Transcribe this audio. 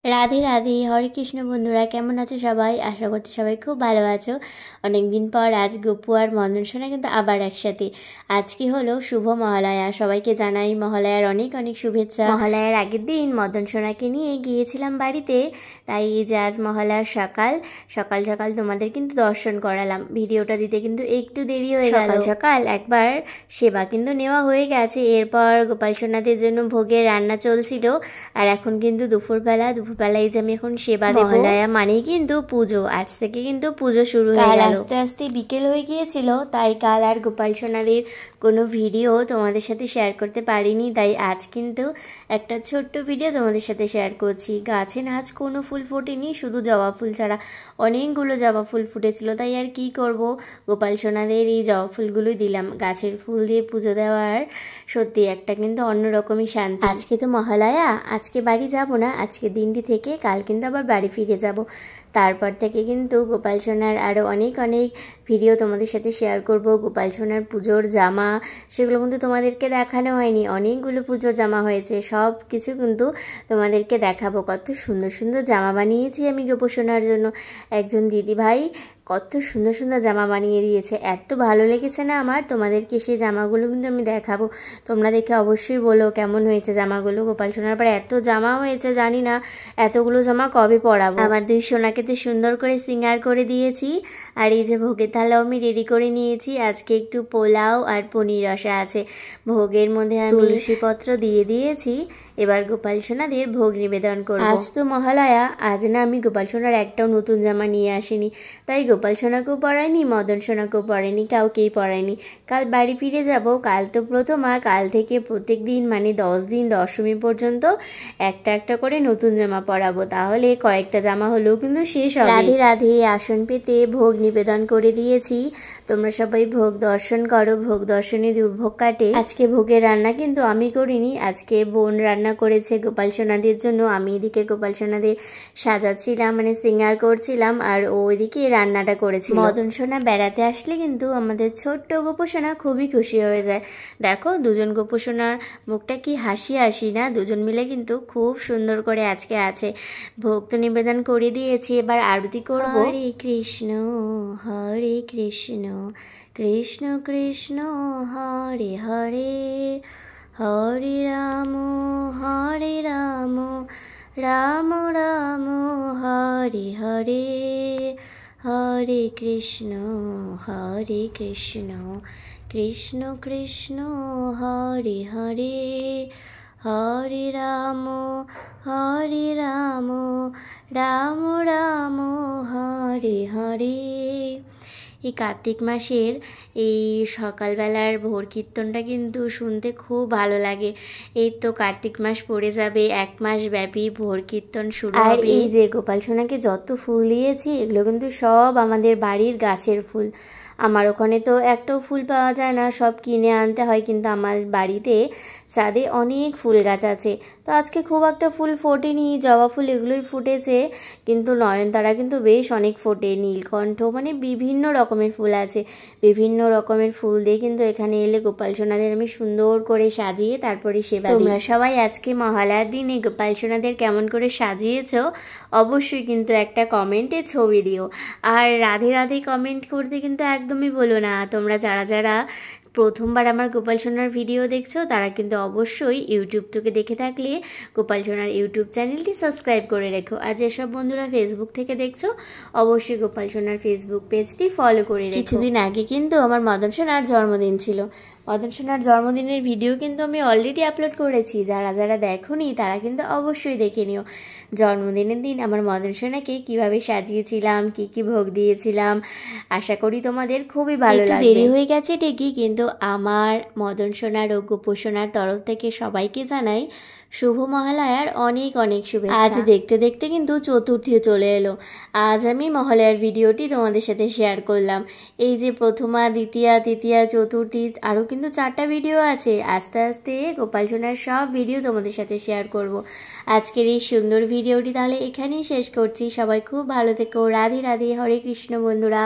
রাধে রাধে, হরে কৃষ্ণ বন্ধুরা, কেমন আছো সবাই? আশা করছি সবাই খুব ভালো আছো। অনেক দিন পর আজ গপু আর মদন সোনা কিন্তু আবার একসাথে। আজকে হলো শুভ মহালয়া, সবাইকে জানাই মহালয়ার অনেক অনেক শুভেচ্ছা। মহালয়ার আগের দিন মদন সোনাকে নিয়ে গিয়েছিলাম বাড়িতে, তাই এই যে আজ মহালয়ার সকাল সকাল সকাল তোমাদের কিন্তু দর্শন করালাম। ভিডিওটা দিতে কিন্তু একটু দেরি হয়ে গেল। সকাল সকাল একবার সেবা কিন্তু নেওয়া হয়ে গেছে, এরপর গোপাল সোনাদের জন্য ভোগের রান্না চলছিল। আর এখন কিন্তু দুপুরবেলায় যে আমি এখন সেবা দেব। মহালয়া মানেই কিন্তু পুজো, আজ থেকে কিন্তু পুজো শুরু হয়ে গেল। আস্তে আস্তে বিকেল হয়ে গিয়েছিল, তাই কাল আর গোপাল সোনাদের কোনো ভিডিও তোমাদের সাথে শেয়ার করতে পারিনি, তাই আজ কিন্তু একটা ছোট্ট ভিডিও তোমাদের সাথে শেয়ার করছি। গাছে আজ কোনো ফুল ফোটেনি, শুধু জবা ফুল ছাড়া অনেকগুলো জবা ফুল ফুটেছিল, তাই আর কি করব, গোপাল সোনাদের এই জবা ফুলগুলোই দিলাম। গাছের ফুল দিয়ে পুজো দেওয়ার সত্যি একটা কিন্তু অন্যরকমই শান্তি। আজকে তো মহালয়া, আজকে বাড়ি যাব না, আজকে দিনটি থেকে কাল কিন্তু আবার বাড়ি ফিরে যাব। তারপর থেকে কিন্তু গোপাল সোনার আরও অনেক অনেক ভিডিও তোমাদের সাথে শেয়ার করব। গোপাল সোনার পুজোর জামা, সেগুলো কিন্তু তোমাদেরকে দেখানো হয়নি, অনেকগুলো পুজোর জামা হয়েছে, সব কিছু কিন্তু তোমাদেরকে দেখাবো। কত সুন্দর সুন্দর জামা বানিয়েছি আমি গোপু সোনার জন্য। একজন দিদিভাই কত সুন্দর সুন্দর জামা বানিয়ে দিয়েছে, এত ভালো লেগেছে না আমার। তোমাদেরকে সেই জামাগুলো কিন্তু আমি দেখাবো, তোমরা দেখে অবশ্যই বলো কেমন হয়েছে জামাগুলো। গোপাল সোনার পর এত জামা হয়েছে, জানি না এতগুলো জামা কবে পরাবো। আমার দুই সোনাকে তো সুন্দর করে সিঙ্গার করে দিয়েছি। আর এই যে ভোগের থালাও আমি রেডি করে নিয়েছি। আজকে একটু পোলাও আর পনির রসা আছে, ভোগের মধ্যে আমি তুলসী পত্র দিয়ে দিয়েছি। এবার গোপাল সোনাদের ভোগ নিবেদন করব। আজ তো মহালয়া, আজ না আমি গোপাল সোনার একটাও নতুন জামা নিয়ে আসিনি, তাই গোপাল সোনাকেও পরাইনি, মদন সোনাকেও পরাইনি, কাউকেই পরাইনি। কাল বাড়ি ফিরে যাব, কাল তো প্রথমা, কাল থেকে প্রত্যেক দিন মানে 10 দিন দশমী পর্যন্ত একটা একটা করে নতুন জামা পরাবো, তাহলে কয়েকটা জামা হলেও কিন্তু শেষ হবে। রাধে রাধে, আসন পেতে ভোগ নিবেদন করে দিয়েছি। তোমরা সবাই ভোগ দর্শন করো, ভোগ দর্শনে দুর্ভোগ কাটে। আজকে ভোগের রান্না কিন্তু আমি করিনি, আজকে বোন রান্না করেছে গোপাল সোনাদের জন্য। আমি এদিকে গোপাল সোনাদের সাজাচ্ছিলাম, মানে সিঙ্গার করছিলাম, আর ও ওইদিকে রান্নাটা করেছিল। মদন সোনা বেড়াতে আসলে কিন্তু আমাদের ছোট্ট গোপু সোনা খুবই খুশি হয়ে যায়। দেখো দুজন গোপু সোনার মুখটা কি হাসি হাসি না, দুজন মিলে কিন্তু খুব সুন্দর করে আজকে আছে। ভোগ তো নিবেদন করে দিয়েছি, এবার আরতি করব। হরে কৃষ্ণ হরে কৃষ্ণ কৃষ্ণ কৃষ্ণ হরে হরে, হরে রাম রাম রাম হরে হরে, হরে কৃষ্ণ কৃষ্ণ কৃষ্ণ হরে হরে, হরে রাম রাম রাম হরে হরে। এই কার্তিক মাসের এই সকালবেলার ভোর কীর্তনটা কিন্তু শুনতে খুব ভালো লাগে। এই তো কার্তিক মাস পড়ে যাবে, 1 মাস ব্যাপী ভোর কীর্তন শুরু হবে। আর এই যে গোপাল সোনাকে যত ফুল দিয়েছি, এগুলো কিন্তু সব আমাদের বাড়ির গাছের ফুল। আমার ওখানে তো একটাও ফুল পাওয়া যায় না, সব কিনে আনতে হয়, কিন্তু আমার বাড়িতে ছাদে অনেক ফুল গাছ আছে। তো আজকে খুব একটা ফুল ফোটেনি, জবা ফুল এগুলোই ফুটেছে, কিন্তু নয়নতারা কিন্তু বেশ অনেক ফোটে, নীলকণ্ঠ, মানে বিভিন্ন রকমের ফুল আছে। বিভিন্ন রকমের ফুল দিয়ে কিন্তু এখানে এলে গোপাল সোনাদের আমি সুন্দর করে সাজিয়ে তারপরে সেবা দিই। তোমরা সবাই আজকে মহালয়ার দিনে গোপাল সোনাদের কেমন করে সাজিয়েছো অবশ্যই কিন্তু একটা কমেন্টে ছবি দিও। আর রাধে রাধে কমেন্ট করতে কিন্তু একদমই বলো না। তোমরা যারা যারা প্রথমবার আমার গোপাল সোনার ভিডিও দেখছো, তারা কিন্তু অবশ্যই ইউটিউব থেকে দেখে থাকলে গোপাল সোনার ইউটিউব চ্যানেলটি সাবস্ক্রাইব করে রেখো। আর যেসব বন্ধুরা ফেসবুক থেকে দেখছো, অবশ্যই গোপাল সোনার ফেসবুক পেজটি ফলো করে রেখো। কিছুদিন আগে কিন্তু আমার মদন সোনার জন্মদিন ছিল, মদন সোনার জন্মদিনের ভিডিও কিন্তু আমি অলরেডি আপলোড করেছি, যারা যারা দেখোনি তারা কিন্তু অবশ্যই দেখে নিও। জন্মদিনের দিন আমার মদন সোনাকে কীভাবে সাজিয়েছিলাম, কি কি ভোগ দিয়েছিলাম, আশা করি তোমাদের খুবই ভালো লাগবে। দেরি হয়ে গেছে ঠিকই, কিন্তু আমার মদন সোনার ও গোপু সোনার তরফ থেকে সবাইকে জানাই শুভ মহালয়ার অনেক অনেক শুভেচ্ছা। আজ দেখতে দেখতে কিন্তু চতুর্থীও চলে এলো। আজ আমি মহালয়ার ভিডিওটি তোমাদের সাথে শেয়ার করলাম। এই যে প্রথমা, দ্বিতীয়া, তৃতীয়া, চতুর্থী, আরও কিন্তু 4টা ভিডিও আছে। আস্তে আস্তে গোপাল সোনার সব ভিডিও তোমাদের সাথে শেয়ার করব। আজকের এই সুন্দর ভিডিওটি তাহলে এখানেই শেষ করছি। সবাই খুব ভালো থেকো। রাধে রাধে, হরে কৃষ্ণ বন্ধুরা।